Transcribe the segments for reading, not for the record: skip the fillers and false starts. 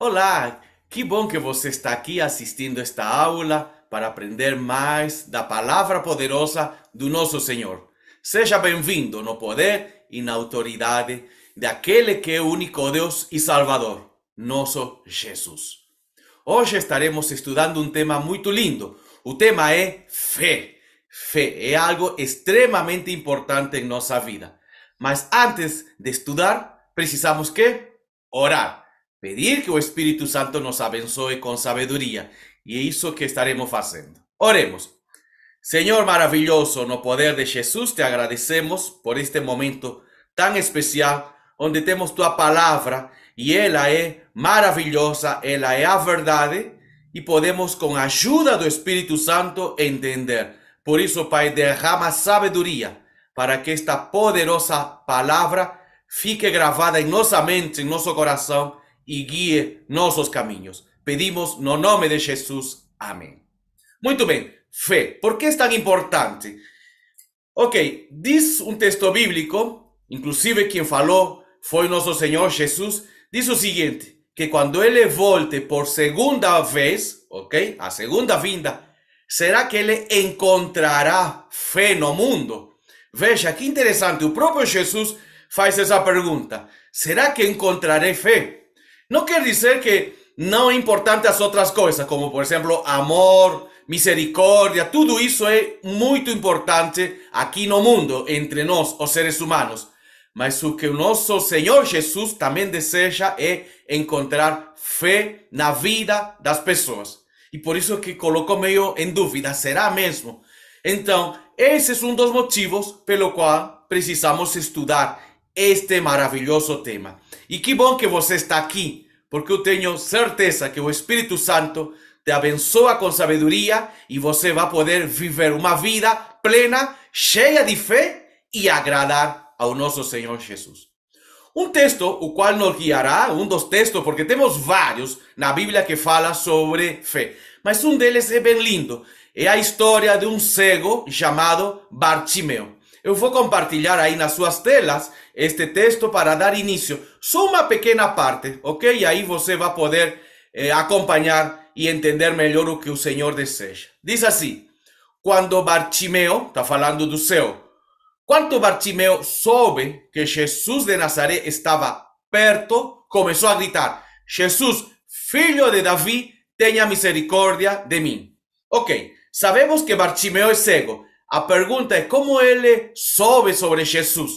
Olá, que bom que você está aqui assistindo esta aula para aprender mais da palavra poderosa do nosso Senhor. Seja bem-vindo no poder e na autoridade daquele que é o único Deus e Salvador, nosso Jesus. Hoje estaremos estudando um tema muito lindo. O tema é fé. Fé é algo extremamente importante em nossa vida. Mas antes de estudar, precisamos que orar. Pedir que o Espírito Santo nos abençoe com sabedoria. E é isso que estaremos fazendo. Oremos. Senhor maravilhoso, no poder de Jesus, te agradecemos por este momento tão especial, onde temos tua palavra e ela é maravilhosa, ela é a verdade e podemos, com a ajuda do Espírito Santo, entender. Por isso, Pai, derrama sabedoria para que esta poderosa palavra fique gravada em nossa mente, em nosso coração e guie nossos caminhos. Pedimos no nome de Jesus. Amém. Muito bem. Fé. Por que é tão importante? Ok, diz um texto bíblico, inclusive quem falou foi nosso Senhor Jesus, diz o seguinte, que quando ele volte por segunda vez, ok, a segunda vinda, será que ele encontrará fé no mundo? Veja, que interessante, o próprio Jesus faz essa pergunta, será que encontrarei fé? Não quer dizer que não é importante as outras coisas, como por exemplo, amor, misericórdia, tudo isso é muito importante aqui no mundo, entre nós, os seres humanos. Mas o que o nosso Senhor Jesus também deseja é encontrar fé na vida das pessoas. E por isso que colocou meio em dúvida, será mesmo? Então, esse é um dos motivos pelo qual precisamos estudar este maravilhoso tema. E que bom que você está aqui, porque eu tenho certeza que o Espírito Santo te abençoa com sabedoria e você vai poder viver uma vida plena, cheia de fé e agradar ao nosso Senhor Jesus. Um texto, o qual nos guiará, um dos textos, porque temos vários na Bíblia que fala sobre fé, mas um deles é bem lindo. É a história de um cego chamado Bartimeu. Eu vou compartilhar aí nas suas telas este texto para dar início. Só uma pequena parte, ok? E aí você vai poder acompanhar e entender melhor o que o Senhor deseja. Diz assim, quando Bartimeu, está falando do céu, quando Bartimeu soube que Jesus de Nazaré estava perto, começou a gritar, Jesus, filho de Davi, tenha misericórdia de mim. Ok, sabemos que Bartimeu é cego. A pergunta é como ele soube sobre Jesus.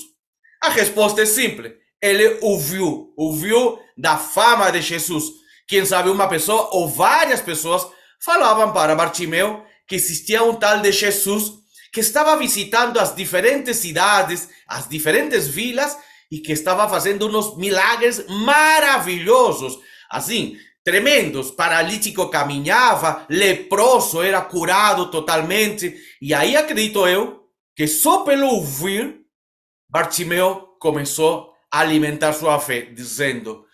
A resposta é simples. Ele ouviu da fama de Jesus. Quem sabe uma pessoa ou várias pessoas falavam para Bartimeu que existia um tal de Jesus que estava visitando as diferentes cidades, as diferentes vilas e que estava fazendo uns milagres maravilhosos. Assim, tremendos, paralítico caminhava, leproso era curado totalmente. E aí acredito eu que só pelo ouvir, Bartimeu começou a alimentar sua fé, dizendo,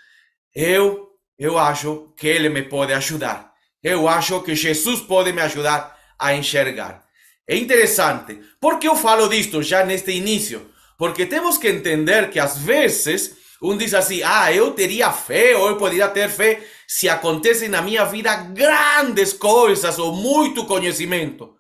eu acho que ele me pode ajudar. Eu acho que Jesus pode me ajudar a enxergar. É interessante. Por que eu falo disto já neste início? Porque temos que entender que às vezes um diz assim, eu teria fé ou eu poderia ter fé se acontecem na minha vida grandes coisas ou muito conhecimento.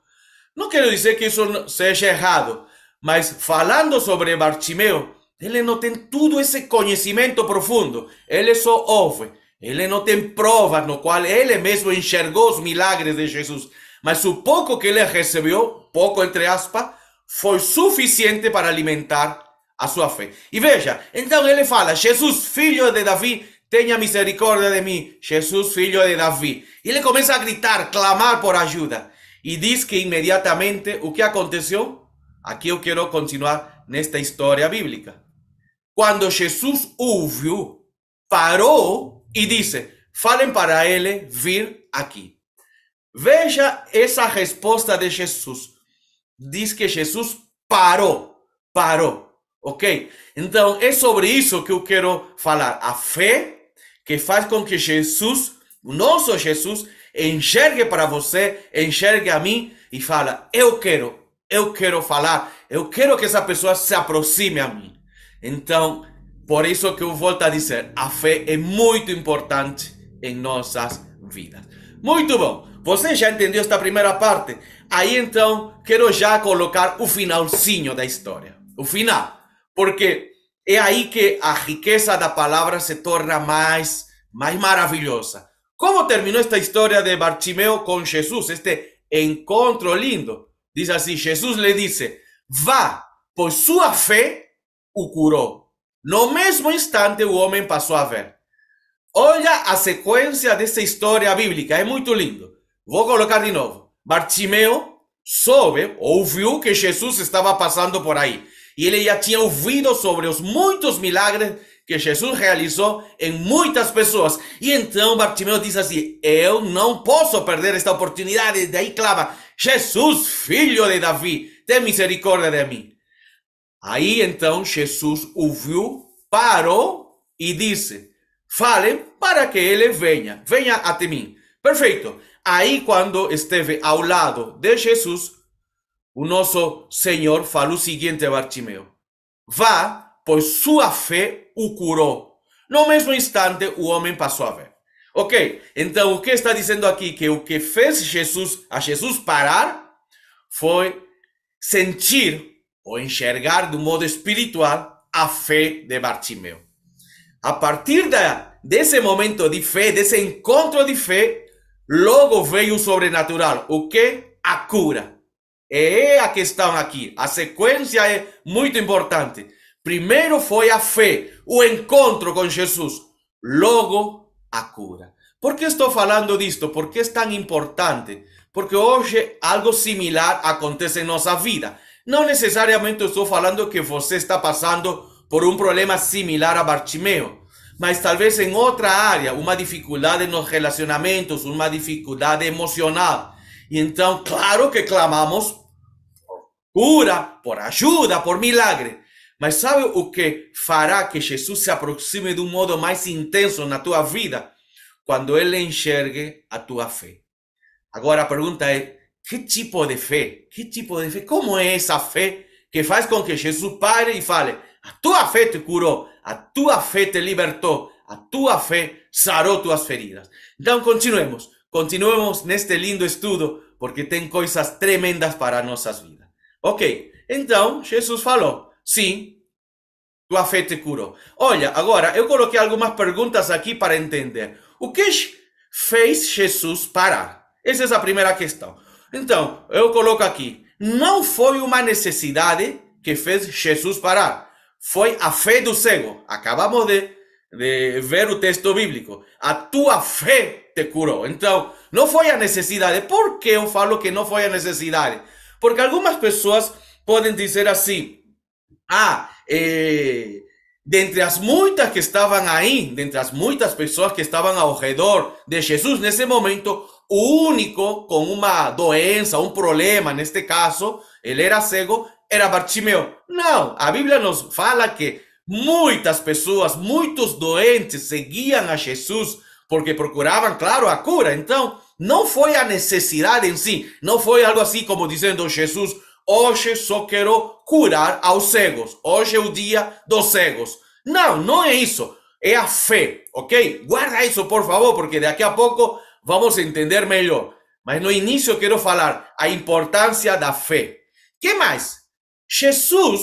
Não quero dizer que isso seja errado, mas falando sobre Bartimeu, ele não tem todo esse conhecimento profundo. Ele só ouve. Ele não tem provas no qual ele mesmo enxergou os milagres de Jesus. Mas o pouco que ele recebeu, pouco entre aspas, foi suficiente para alimentar a sua fé. E veja, então ele fala, Jesus, filho de Davi, tenha misericórdia de mim. Jesus, filho de Davi. E ele começa a gritar, clamar por ajuda. E diz que imediatamente o que aconteceu? Aqui eu quero continuar nesta história bíblica. Quando Jesus ouviu, parou e disse, falem para ele vir aqui. Veja essa resposta de Jesus. Diz que Jesus parou, ok? Então é sobre isso que eu quero falar. A fé que faz com que Jesus, o nosso Jesus, enxergue para você, enxergue a mim e fala, eu quero falar, eu quero que essa pessoa se aproxime a mim. Então, por isso que eu volto a dizer, a fé é muito importante em nossas vidas. Muito bom. Você já entendeu esta primeira parte? Aí então, quero já colocar o finalzinho da história. O final. Porque é aí que a riqueza da palavra se torna mais maravilhosa. Como terminou esta história de Bartimeu com Jesus? Este encontro lindo. Diz assim, Jesus lhe disse, vá, pois sua fé o curou. No mesmo instante o homem passou a ver. Olha a sequência dessa história bíblica, é muito lindo. Vou colocar de novo. Bartimeu soube, ouviu que Jesus estava passando por aí. E ele já tinha ouvido sobre os muitos milagres que Jesus realizou em muitas pessoas. E então Bartimeu diz assim, eu não posso perder esta oportunidade. Daí clama, Jesus, filho de Davi, tem misericórdia de mim. Aí então Jesus ouviu, parou e disse, fale para que ele venha até mim. Perfeito. Aí quando esteve ao lado de Jesus, o nosso Senhor falou o seguinte a Bartimeu, vá, pois sua fé o curou. No mesmo instante o homem passou a ver. Ok, então o que está dizendo aqui? Que o que fez Jesus parar foi sentir ou enxergar do modo espiritual a fé de Bartimeu. A partir desse momento de fé, desse encontro de fé, logo veio o sobrenatural. O que? A cura. É a questão aqui. A sequência é muito importante. Primeiro foi a fé, o encontro com Jesus. Logo, a cura. Por que estou falando disto? Por que é tão importante? Porque hoje algo similar acontece em nossa vida. Não necessariamente estou falando que você está passando por um problema similar a Bartimeu, mas talvez em outra área, uma dificuldade nos relacionamentos, uma dificuldade emocional. E então, claro que clamamos por cura, por ajuda, por milagre. Mas sabe o que fará que Jesus se aproxime de um modo mais intenso na tua vida? Quando ele enxergue a tua fé. Agora a pergunta é, que tipo de fé? Que tipo de fé? Como é essa fé que faz com que Jesus pare e fale, a tua fé te curou, a tua fé te libertou, a tua fé sarou tuas feridas. Então continuemos neste lindo estudo, porque tem coisas tremendas para nossas vidas. Ok, então Jesus falou, sim, tua fé te curou. Olha, agora eu coloquei algumas perguntas aqui para entender. O que fez Jesus parar? Essa é a primeira questão. Então, eu coloco aqui, não foi uma necessidade que fez Jesus parar, foi a fé do cego. Acabamos de ver o texto bíblico. A tua fé te curou. Então, não foi a necessidade. Por que eu falo que não foi a necessidade? Porque algumas pessoas podem dizer assim, dentre as muitas que estavam aí, dentre as muitas pessoas que estavam ao redor de Jesus nesse momento, o único com uma doença, um problema, neste caso, ele era cego, era Bartimeu. Não, a Bíblia nos fala que muitas pessoas, muitos doentes seguiam a Jesus porque procuravam, claro, a cura. Então, não foi a necessidade em si, não foi algo assim como dizendo Jesus, hoje só quero curar aos cegos, hoje é o dia dos cegos. Não, não é isso, é a fé, ok? Guarda isso, por favor, porque daqui a pouco vamos entender melhor. Mas no início eu quero falar a importância da fé. Que mais? Jesus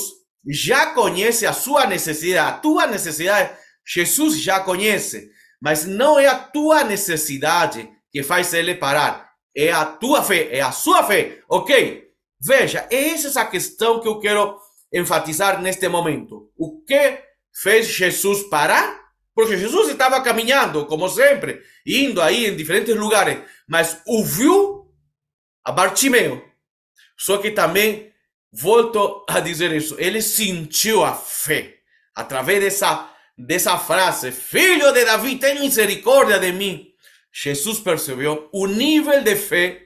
já conhece a sua necessidade, a tua necessidade, Jesus já conhece, mas não é a tua necessidade que faz ele parar, é a tua fé, é a sua fé, ok? Veja, essa é a questão que eu quero enfatizar neste momento. O que fez Jesus parar? Porque Jesus estava caminhando, como sempre, indo aí em diferentes lugares, mas ouviu a Bartimeu. Só que também, volto a dizer isso, ele sentiu a fé. Através dessa frase, filho de Davi, tem misericórdia de mim. Jesus percebeu o nível de fé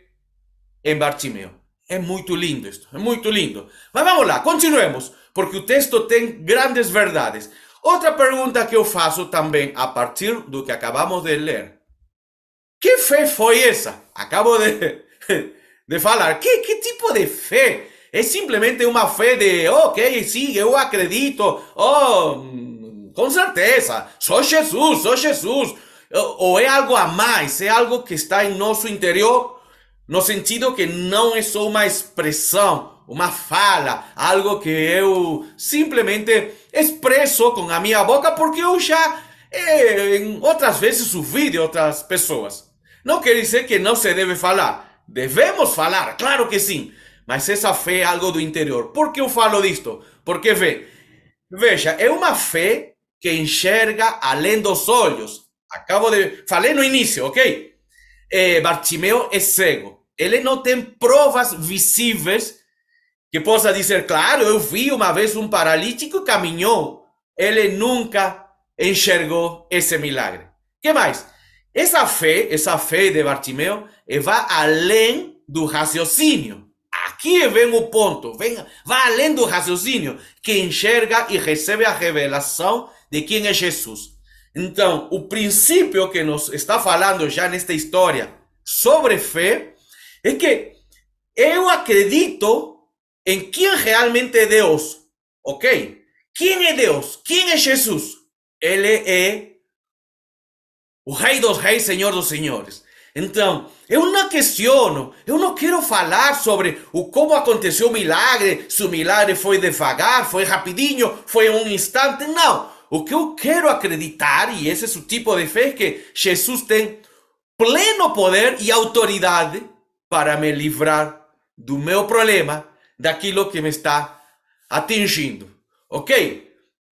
em Bartimeu. É muito lindo isto, é muito lindo. Mas vamos lá, continuemos, porque o texto tem grandes verdades. Outra pergunta que eu faço também, a partir do que acabamos de ler. Que fé foi essa? Acabo de falar. Que tipo de fé? É simplesmente uma fé de, ok, sim, eu acredito. Com certeza, sou Jesus. Ou é algo a mais, é algo que está em nosso interior, no sentido que não é só uma expressão, uma fala, algo que eu simplesmente expresso com a minha boca porque eu já em outras vezes ouvi de outras pessoas. Não quer dizer que não se deve falar. Devemos falar, claro que sim. Mas essa fé é algo do interior. Por que eu falo disto? Porque veja, é uma fé que enxerga além dos olhos. Falei no início, ok? Bartimeu é cego. Ele não tem provas visíveis que possa dizer, claro, eu vi uma vez um paralítico que caminhou. Ele nunca enxergou esse milagre. Que mais? Essa fé de Bartimeu vai além do raciocínio. Aqui vem o ponto, vai além do raciocínio, que enxerga e recebe a revelação de quem é Jesus. Então, o princípio que nos está falando já nesta história sobre fé é que eu acredito em quem realmente é Deus, ok? Quem é Deus? Quem é Jesus? Ele é o Rei dos Reis, Senhor dos Senhores. Então, eu não questiono, eu não quero falar sobre como aconteceu o milagre, se o milagre foi devagar, foi rapidinho, foi um instante, não. O que eu quero acreditar, e esse é o tipo de fé, é que Jesus tem pleno poder e autoridade para me livrar do meu problema, daquilo que me está atingindo, ok?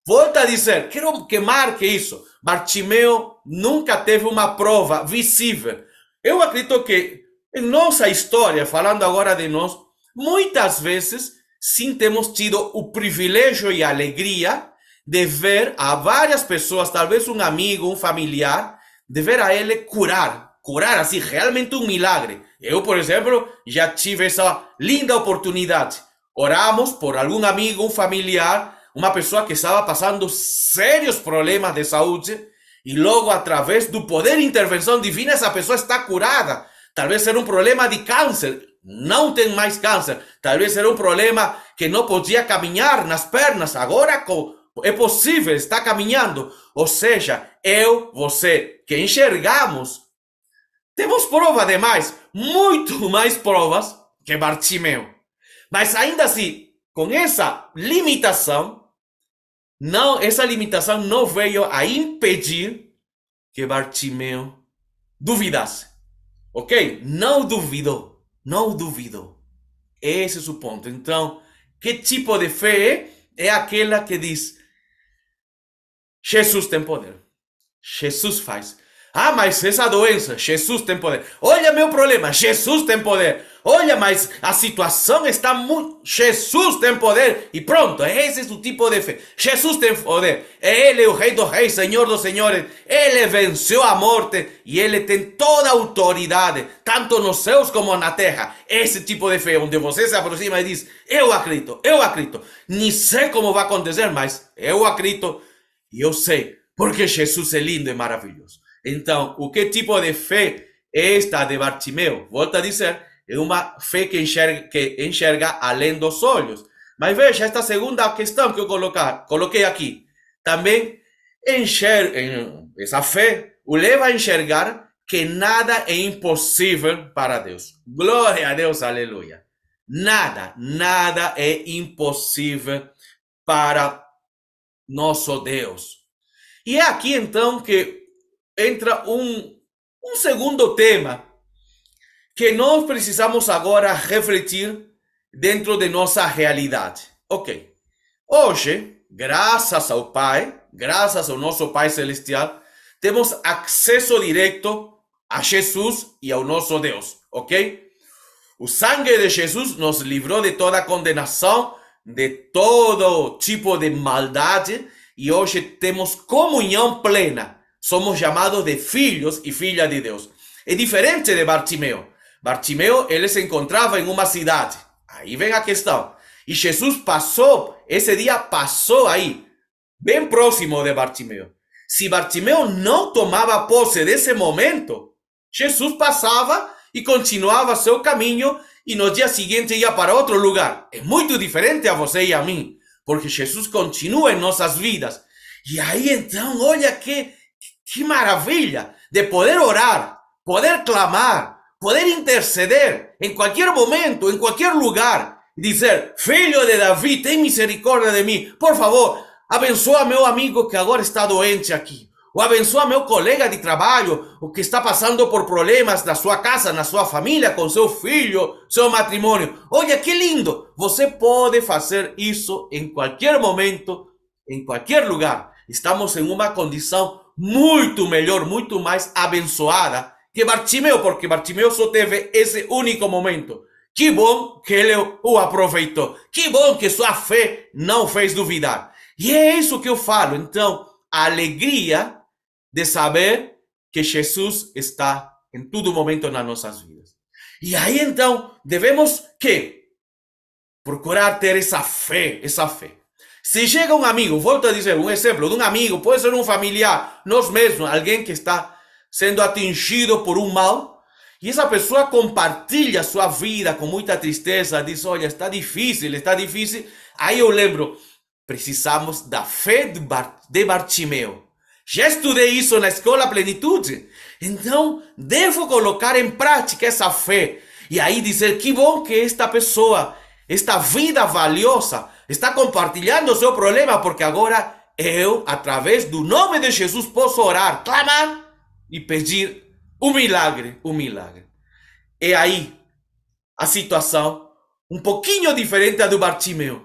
Volto a dizer, quero que marque isso. Bartimeu nunca teve uma prova visível. Eu acredito que em nossa história, falando agora de nós, muitas vezes sim temos tido o privilégio e a alegria de ver a várias pessoas, talvez um amigo, um familiar, de ver a ele curar assim, realmente um milagre. Eu, por exemplo, já tive essa linda oportunidade. Oramos por algum amigo, um familiar, uma pessoa que estava passando sérios problemas de saúde, e logo, através do poder de intervenção divina, essa pessoa está curada. Talvez era um problema de câncer, não tem mais câncer. Talvez era um problema que não podia caminhar nas pernas, agora é possível, está caminhando. Ou seja, eu, você, que enxergamos, temos prova demais, muito mais provas que Bartimeu. Mas ainda assim, com essa limitação, essa limitação não veio a impedir que Bartimeu duvidasse. Ok? Não duvidou. Esse é o ponto. Então, que tipo de fé é? É aquela que diz, Jesus tem poder. Jesus faz. Ah, mas essa doença, Jesus tem poder. Olha meu problema, Jesus tem poder. Olha, mas a situação está muito... Jesus tem poder. E pronto, esse é o tipo de fé. Jesus tem poder. Ele é o Rei dos Reis, Senhor dos Senhores. Ele venceu a morte e ele tem toda a autoridade, tanto nos céus como na terra. Esse tipo de fé, onde você se aproxima e diz, eu acredito. Nem sei como vai acontecer, mas eu acredito e eu sei, porque Jesus é lindo e maravilhoso. Então, o que tipo de fé é esta de Bartimeu? Volto a dizer, é uma fé que enxerga além dos olhos. Mas veja, esta segunda questão que eu coloquei aqui, também essa fé o leva a enxergar que nada é impossível para Deus. Glória a Deus, aleluia. Nada é impossível para nosso Deus. E é aqui então que entra um segundo tema que nós precisamos agora refletir dentro de nossa realidade. Ok, hoje, graças ao Pai, graças ao nosso Pai Celestial, temos acesso direto a Jesus e ao nosso Deus, ok? O sangue de Jesus nos livrou de toda condenação, de todo tipo de maldade, e hoje temos comunhão plena. Somos chamados de filhos e filhas de Deus. É diferente de Bartimeu. Bartimeu, ele se encontrava em uma cidade. Aí vem a questão. E Jesus esse dia passou aí, bem próximo de Bartimeu. Se Bartimeu não tomava posse desse momento, Jesus passava e continuava seu caminho e no dia seguinte ia para outro lugar. É muito diferente a você e a mim, porque Jesus continua em nossas vidas. E aí então, olha que Que maravilha de poder orar, poder clamar, poder interceder em qualquer momento, em qualquer lugar. Dizer, filho de Davi, tem misericórdia de mim. Por favor, abençoa meu amigo que agora está doente aqui. Ou abençoa meu colega de trabalho, o que está passando por problemas na sua casa, na sua família, com seu filho, seu matrimônio. Olha que lindo! Você pode fazer isso em qualquer momento, em qualquer lugar. Estamos em uma condição muito melhor, muito mais abençoada que Bartimeu, porque Bartimeu só teve esse único momento. Que bom que ele o aproveitou. Que bom que sua fé não fez duvidar. E é isso que eu falo. Então, a alegria de saber que Jesus está em todo momento nas nossas vidas. E aí, então, devemos que procurar ter essa fé, essa fé. Se chega um amigo, volto a dizer, um exemplo de um amigo, pode ser um familiar, nós mesmos, alguém que está sendo atingido por um mal, e essa pessoa compartilha sua vida com muita tristeza, diz, olha, está difícil, aí eu lembro, precisamos da fé de Bartimeu. Já estudei isso na escola Plenitude, então devo colocar em prática essa fé, e aí dizer, que bom que esta pessoa, esta vida valiosa, está compartilhando o seu problema, porque agora eu, através do nome de Jesus, posso orar, clamar e pedir um milagre, um milagre. É aí a situação um pouquinho diferente da do Bartimeu,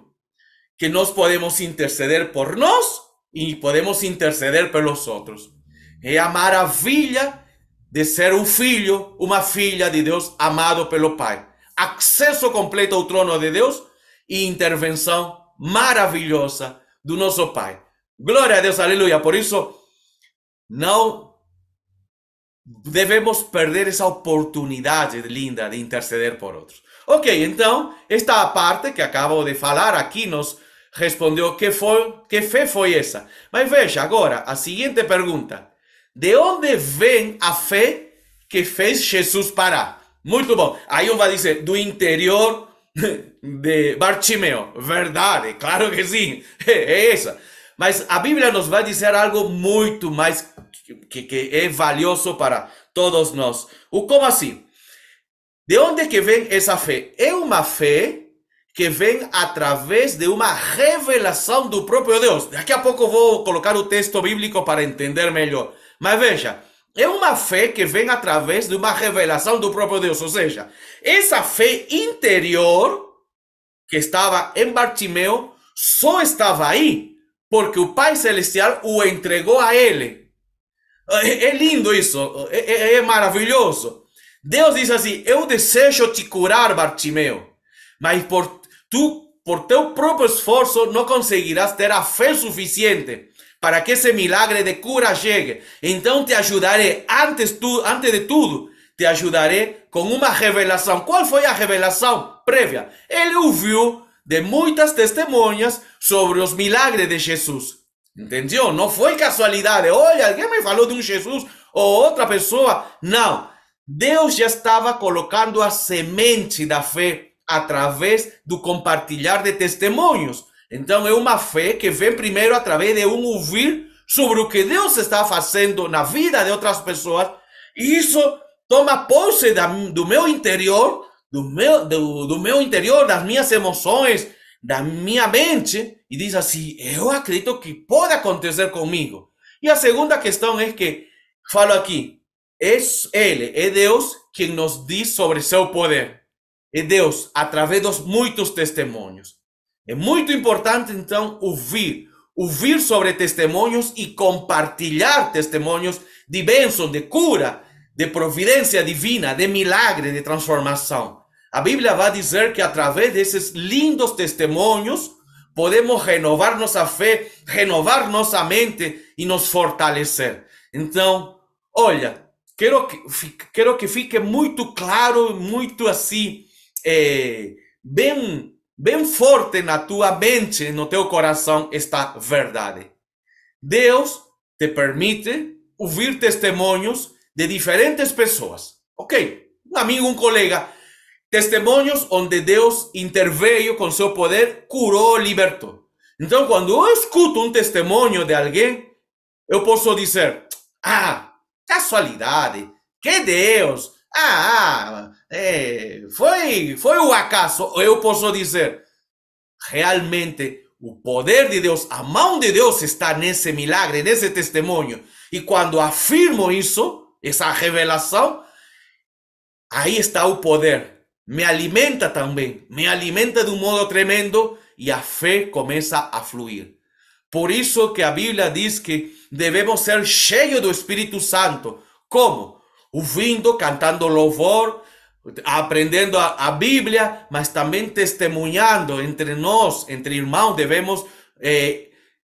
que nós podemos interceder por nós e podemos interceder pelos outros. É a maravilha de ser um filho, uma filha de Deus amado pelo Pai. Acesso completo ao trono de Deus e intervenção maravilhosa do nosso Pai. Glória a Deus, aleluia. Por isso, não devemos perder essa oportunidade linda de interceder por outros. Ok, então, esta parte que acabo de falar aqui nos respondeu que fé foi essa. Mas veja agora a seguinte pergunta. De onde vem a fé que fez Jesus parar? Muito bom. Aí um vai dizer, do interior de Bartimeu. Verdade, claro que sim. É essa. Mas a Bíblia nos vai dizer algo muito mais que é valioso para todos nós. O como assim? De onde que vem essa fé? É uma fé que vem através de uma revelação do próprio Deus. Daqui a pouco vou colocar o texto bíblico para entender melhor. Mas veja, é uma fé que vem através de uma revelação do próprio Deus. Ou seja, essa fé interior que estava em Bartimeu só estava aí porque o Pai Celestial o entregou a ele. É lindo isso, é maravilhoso. Deus diz assim, eu desejo te curar, Bartimeu, mas por teu próprio esforço não conseguirás ter a fé suficiente para que esse milagre de cura chegue. Então te ajudarei, antes de tudo, te ajudarei com uma revelação. Qual foi a revelação prévia? Ele ouviu de muitas testemunhas sobre os milagres de Jesus. Entendeu? Não foi casualidade. Olha, alguém me falou de um Jesus ou outra pessoa. Não. Deus já estava colocando a semente da fé através do compartilhar de testemunhos. Então é uma fé que vem primeiro através de um ouvir sobre o que Deus está fazendo na vida de outras pessoas. E isso toma posse do meu interior, do meu interior, das minhas emoções, da minha mente, e diz assim, eu acredito que pode acontecer comigo. E a segunda questão é que, falo aqui, é Deus quem nos diz sobre seu poder. É Deus, através dos muitos testemunhos. É muito importante, então, ouvir sobre testemunhos e compartilhar testemunhos de bênção, de cura, de providência divina, de milagre, de transformação. A Bíblia vai dizer que através desses lindos testemunhos podemos renovar nossa fé, renovar nossa mente e nos fortalecer. Então, olha, quero que fique muito claro, muito assim, bem forte na tua mente, no teu coração, esta verdade. Deus te permite ouvir testemunhos de diferentes pessoas. Ok? Um amigo, um colega. Testemunhos onde Deus interveio com seu poder, curou, libertou. Então, quando eu escuto um testemunho de alguém, eu posso dizer, Ah, casualidade. Que Deus? Foi o acaso. Eu posso dizer, realmente, o poder de Deus, a mão de Deus está nesse milagre, nesse testemunho. E quando afirmo isso, essa revelação, aí está o poder. Me alimenta também. Me alimenta de um modo tremendo e a fé começa a fluir. Por isso que a Bíblia diz que devemos ser cheios do Espírito Santo. Como? Ouvindo, cantando louvor, aprendendo a Bíblia, mas também testemunhando entre nós, entre irmãos, devemos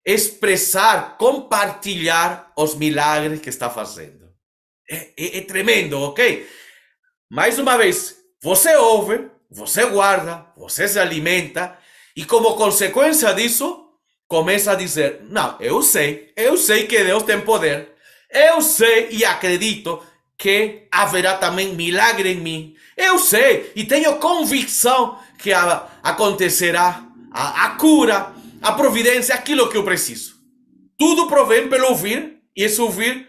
expressar, compartilhar os milagres que está fazendo. É tremendo, ok? Mais uma vez, você ouve, você guarda, você se alimenta, e como consequência disso, começa a dizer, não, eu sei que Deus tem poder, eu sei e acredito que haverá também milagre em mim, eu sei e tenho convicção que acontecerá a cura, a providência, aquilo que eu preciso. Tudo provém pelo ouvir, e esse ouvir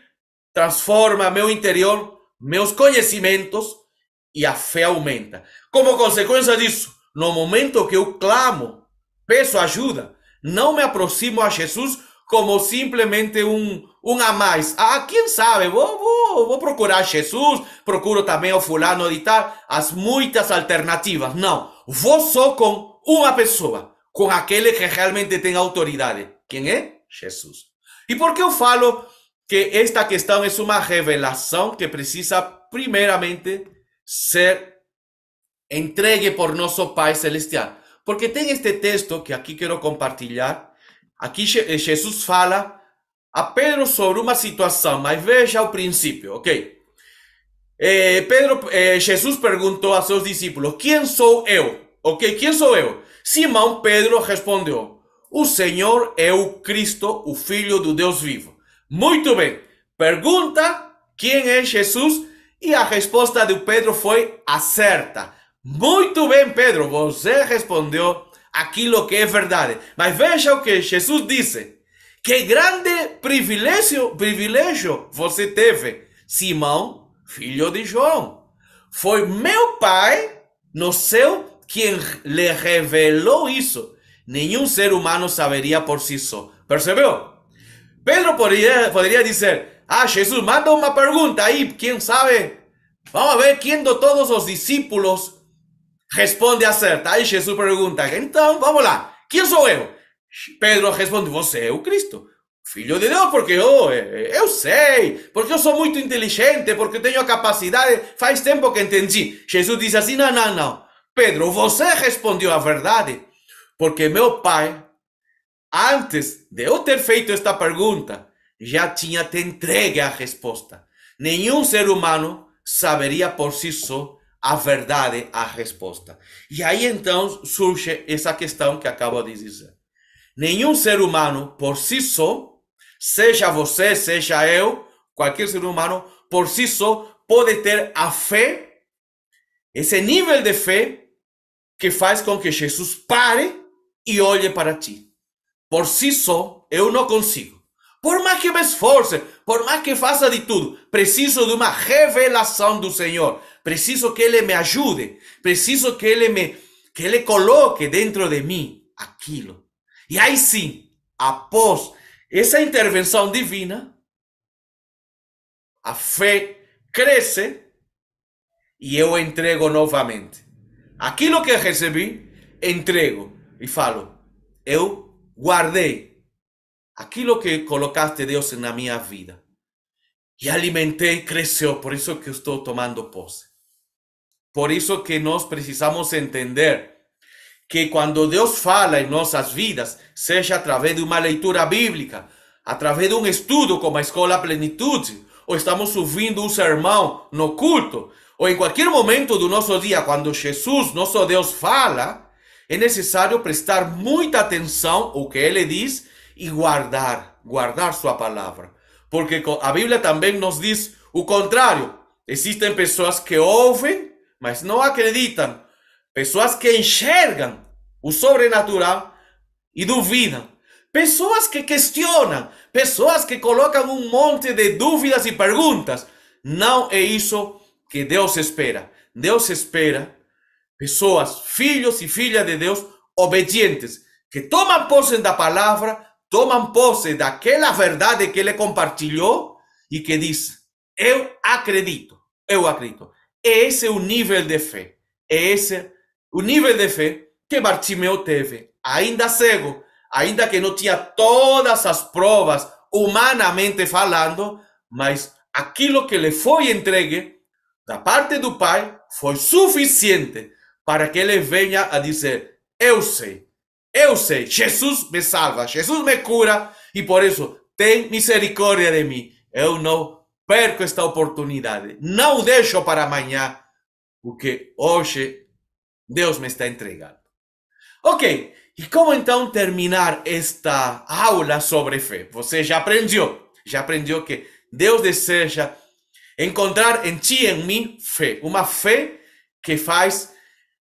transforma meu interior, meus conhecimentos, e a fé aumenta. Como consequência disso, no momento que eu clamo, peço ajuda, não me aproximo a Jesus como simplesmente um a mais. Quem sabe, vou procurar Jesus, procuro também o fulano de tal, as muitas alternativas. Não, vou só com uma pessoa, com aquele que realmente tem autoridade. Quem é? Jesus. E por que eu falo que esta questão é uma revelação que precisa primeiramente ser entregue por nosso Pai Celestial? Porque tem este texto que aqui quero compartilhar. Aqui Jesus fala a Pedro sobre uma situação, mas veja o princípio, ok? Jesus perguntou a seus discípulos, quem sou eu? Ok, quem sou eu? Simão Pedro respondeu, o Senhor é o Cristo, o Filho do Deus vivo. Muito bem, pergunta quem é Jesus e a resposta de Pedro foi a certa. Muito bem, Pedro, você respondeu aquilo que é verdade. Mas veja o que Jesus disse. Que grande privilégio você teve, Simão, filho de João. Foi meu Pai no céu quem lhe revelou isso. Nenhum ser humano saberia por si só. Percebeu? Pedro poderia dizer, Jesus, manda uma pergunta aí, quem sabe? Vamos ver quem de todos os discípulos responde a certa. Aí Jesus pergunta, então, vamos lá, quem sou eu? Pedro responde, você é o Cristo, Filho de Deus, porque eu sei, porque eu sou muito inteligente, porque tenho a capacidade, faz tempo que entendi. Jesus diz assim, não, Pedro, você respondeu a verdade, porque meu Pai, antes de eu ter feito esta pergunta, já tinha te entregue a resposta. Nenhum ser humano saberia por si só a verdade, a resposta. E aí então surge essa questão que acabo de dizer. Nenhum ser humano por si só, seja você, seja eu, qualquer ser humano por si só pode ter a fé, esse nível de fé que faz com que Jesus pare e olhe para ti. Por si só, eu não consigo. Por mais que me esforce, por mais que faça de tudo, preciso de uma revelação do Senhor. Preciso que Ele me ajude. Preciso que Ele coloque dentro de mim aquilo. E aí sim, após essa intervenção divina, a fé cresce e eu entrego novamente. Aquilo que recebi, entrego e falo, eu guardei aquilo que colocaste, Deus, na minha vida. E alimentei, cresceu. Por isso que eu estou tomando posse. Por isso que nós precisamos entender que quando Deus fala em nossas vidas, seja através de uma leitura bíblica, através de um estudo como a Escola Plenitude, ou estamos ouvindo um sermão no culto, ou em qualquer momento do nosso dia, quando Jesus, nosso Deus, fala, é necessário prestar muita atenção ao que Ele diz e guardar sua palavra. Porque a Bíblia também nos diz o contrário. Existem pessoas que ouvem, mas não acreditam. Pessoas que enxergam o sobrenatural e duvidam. Pessoas que questionam, pessoas que colocam um monte de dúvidas e perguntas. Não é isso que Deus espera. Deus espera pessoas, filhos e filhas de Deus, obedientes, que tomam posse da palavra, tomam posse daquela verdade que ele compartilhou e que diz, eu acredito. Esse é o nível de fé. Esse o nível de fé que Bartimeu teve, ainda cego, ainda que não tinha todas as provas, humanamente falando, mas aquilo que lhe foi entregue da parte do Pai foi suficiente para que ele venha a dizer, eu sei, Jesus me salva, Jesus me cura, e por isso tem misericórdia de mim. Eu não perco esta oportunidade, não deixo para amanhã o que hoje Deus me está entregando. Ok, e como então terminar esta aula sobre fé? Você já aprendeu que Deus deseja encontrar em ti e em mim fé, uma fé que faz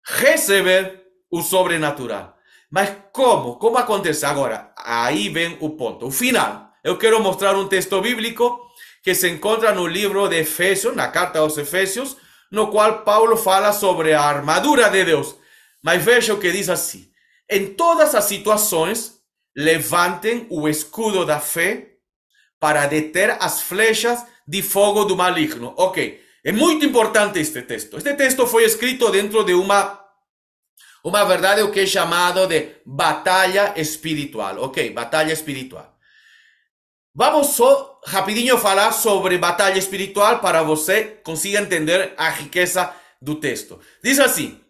receber o sobrenatural. Mas como? Como acontece? Agora, aí vem o ponto, o final. Eu quero mostrar um texto bíblico que se encontra no livro de Efésios, na carta aos Efésios, no qual Paulo fala sobre a armadura de Deus. Mas veja o que diz assim, em todas as situações, levantem o escudo da fé para deter as flechas de fogo do maligno. Ok, é muito importante este texto. Este texto foi escrito dentro de uma verdade, o que é chamado de batalha espiritual. Ok, batalha espiritual. Vamos só rapidinho falar sobre batalha espiritual para você consiga entender a riqueza do texto. Diz assim,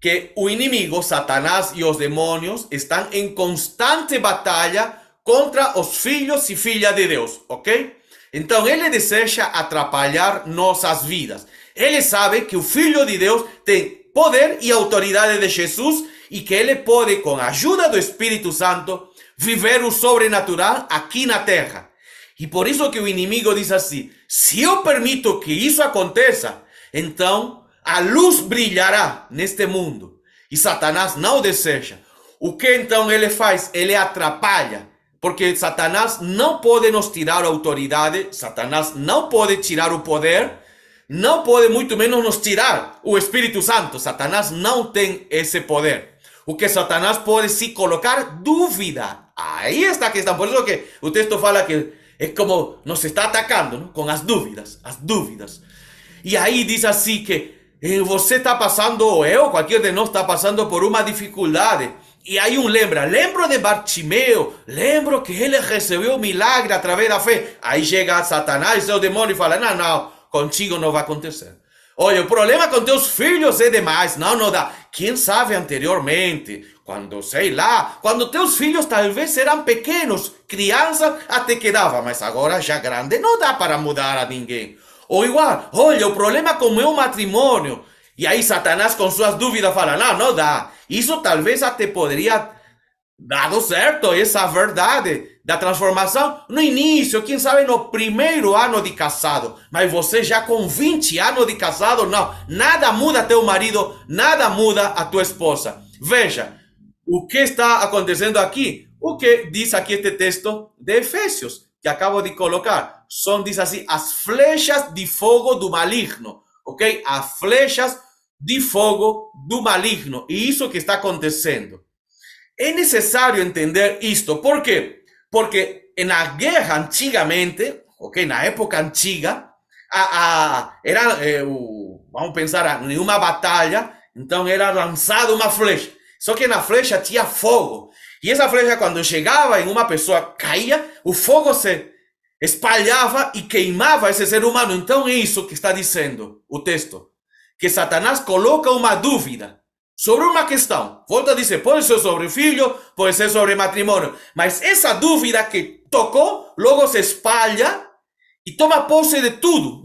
que o inimigo, Satanás e os demônios estão em constante batalha contra os filhos e filhas de Deus, ok? Então ele deseja atrapalhar nossas vidas. Ele sabe que o Filho de Deus tem poder e autoridade de Jesus e que ele pode, com a ajuda do Espírito Santo, viver o sobrenatural aqui na terra. E por isso que o inimigo diz assim, se eu permito que isso aconteça, então a luz brilhará neste mundo. E Satanás não deseja. O que então ele faz? Ele atrapalha. Porque Satanás não pode nos tirar a autoridade, Satanás não pode tirar o poder, não pode muito menos nos tirar o Espírito Santo. Satanás não tem esse poder. O que Satanás pode se colocar dúvida. Aí está a questão. Por isso que o texto fala que é como nos está atacando, ¿no? Com as dúvidas. E aí diz assim que você está passando, ou eu, qualquer de nós está passando por uma dificuldade. E aí lembro de Bartimeu, lembro que ele recebeu o milagre através da fé. Aí chega Satanás, seu demônio, e fala, não, contigo não vai acontecer. Olha, o problema com teus filhos é demais, não dá. Quem sabe anteriormente, quando teus filhos talvez eram pequenos, crianças, até que dava, mas agora já grande, não dá para mudar a ninguém. Ou igual, olha, o problema com o meu matrimônio. E aí Satanás com suas dúvidas fala, não dá. Isso talvez até poderia dado certo, essa verdade da transformação no início, quem sabe no primeiro ano de casado. Mas você já com 20 anos de casado, não. Nada muda teu marido, nada muda a tua esposa. Veja, o que está acontecendo aqui? O que diz aqui este texto de Efésios, que acabo de colocar. Diz assim, as flechas de fogo do maligno. Ok? As flechas de fogo do maligno. E isso que está acontecendo. É necessário entender isto. Por quê? Porque na guerra antigamente, ok, na época antiga, vamos pensar em uma batalha, então era lançada uma flecha. Só que na flecha tinha fogo. E essa flecha, quando chegava em uma pessoa, caía, o fogo se espalhava e queimava esse ser humano. Então é isso que está dizendo o texto. Que Satanás coloca uma dúvida sobre uma questão. Volta a dizer, pode ser sobre o filho, pode ser sobre matrimônio. Mas essa dúvida que tocou, logo se espalha e toma posse de tudo.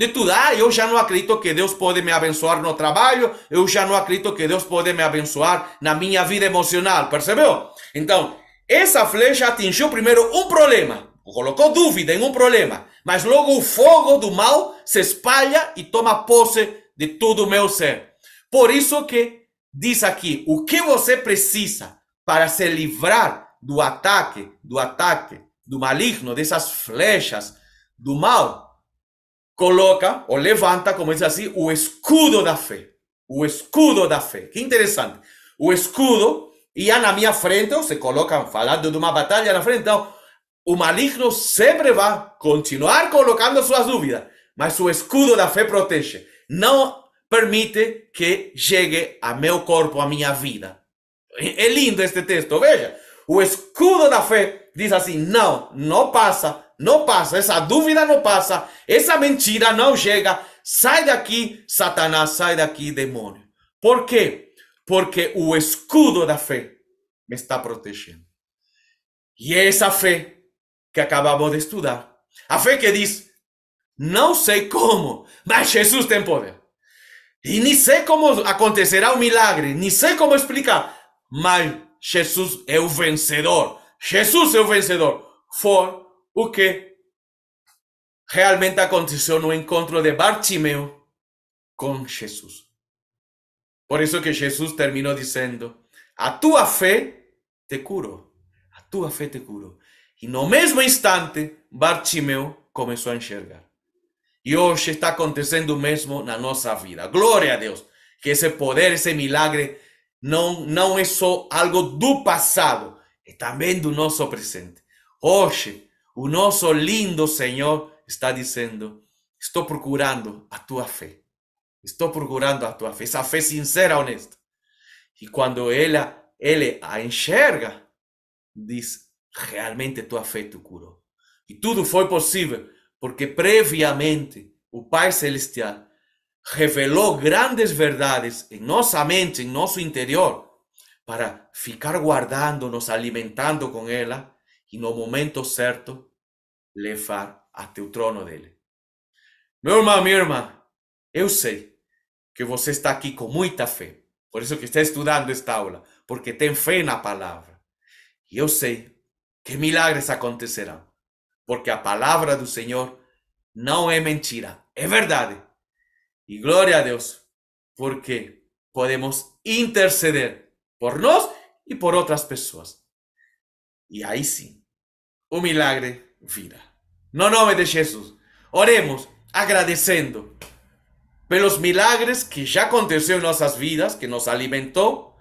Eu já não acredito que Deus pode me abençoar no trabalho, eu já não acredito que Deus pode me abençoar na minha vida emocional, percebeu? Então, essa flecha atingiu primeiro um problema, colocou dúvida em um problema, mas logo o fogo do mal se espalha e toma posse de todo o meu ser. Por isso que diz aqui, o que você precisa para se livrar do ataque, do maligno, dessas flechas, do mal, coloca ou levanta, como diz assim, o escudo da fé. O escudo da fé. Que interessante. O escudo ia na minha frente, ou se coloca, falando de uma batalha na frente, então, o maligno sempre vai continuar colocando suas dúvidas, mas o escudo da fé protege. Não permite que chegue a meu corpo, a minha vida. É lindo este texto, veja. O escudo da fé diz assim, não passa, essa dúvida não passa, essa mentira não chega, sai daqui, Satanás, sai daqui, demônio. Por quê? Porque o escudo da fé me está protegendo. E é essa fé que acabamos de estudar. A fé que diz, não sei como, mas Jesus tem poder. E nem sei como acontecerá o milagre, nem sei como explicar, mas Jesus é o vencedor. Jesus é o vencedor. Foi o que realmente aconteceu no encontro de Bartimeu com Jesus. Por isso que Jesus terminou dizendo, a tua fé te curou. A tua fé te curou. E no mesmo instante, Bartimeu começou a enxergar. E hoje está acontecendo o mesmo na nossa vida. Glória a Deus. Que esse poder, esse milagre, não é só algo do passado, é também do nosso presente. Hoje, o nosso lindo Senhor está dizendo, estou procurando a tua fé. Estou procurando a tua fé, essa fé sincera, honesta. E quando ele a enxerga, diz, realmente tua fé te curou. E tudo foi possível, porque previamente o Pai Celestial revelou grandes verdades em nossa mente, em nosso interior, para ficar guardando, nos alimentando com ela e no momento certo levar até o trono dele. Meu irmão, minha irmã, eu sei que você está aqui com muita fé, por isso que está estudando esta aula, porque tem fé na palavra. E eu sei que milagres acontecerão, porque a palavra do Senhor não é mentira, é verdade. E glória a Deus, porque podemos interceder por nós e por outras pessoas. E aí sim, o milagre virá. No nome de Jesus, oremos agradecendo pelos milagres que já aconteceu em nossas vidas, que nos alimentou,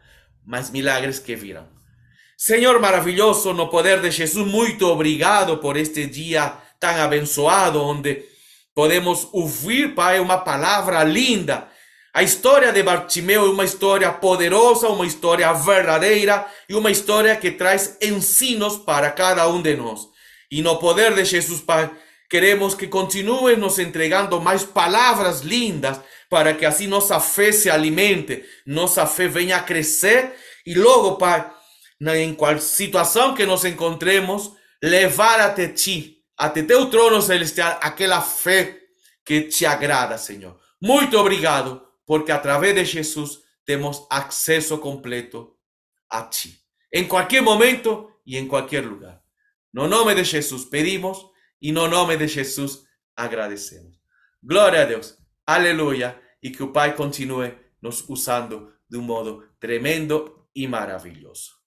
mas milagres que virão. Senhor maravilhoso, no poder de Jesus, muito obrigado por este dia tão abençoado, onde podemos ouvir, Pai, uma palavra linda. A história de Bartimeu é uma história poderosa, uma história verdadeira e uma história que traz ensinos para cada um de nós. E no poder de Jesus, Pai, queremos que continue nos entregando mais palavras lindas para que assim nossa fé se alimente, nossa fé venha a crescer e logo, Pai, em qual situação que nos encontremos, levar até Ti, até Teu trono celestial, aquela fé que Te agrada, Senhor. Muito obrigado, porque através de Jesus temos acesso completo a Ti, em qualquer momento e em qualquer lugar. No nome de Jesus pedimos e no nome de Jesus agradecemos. Glória a Deus, aleluia, e que o Pai continue nos usando de um modo tremendo e maravilhoso.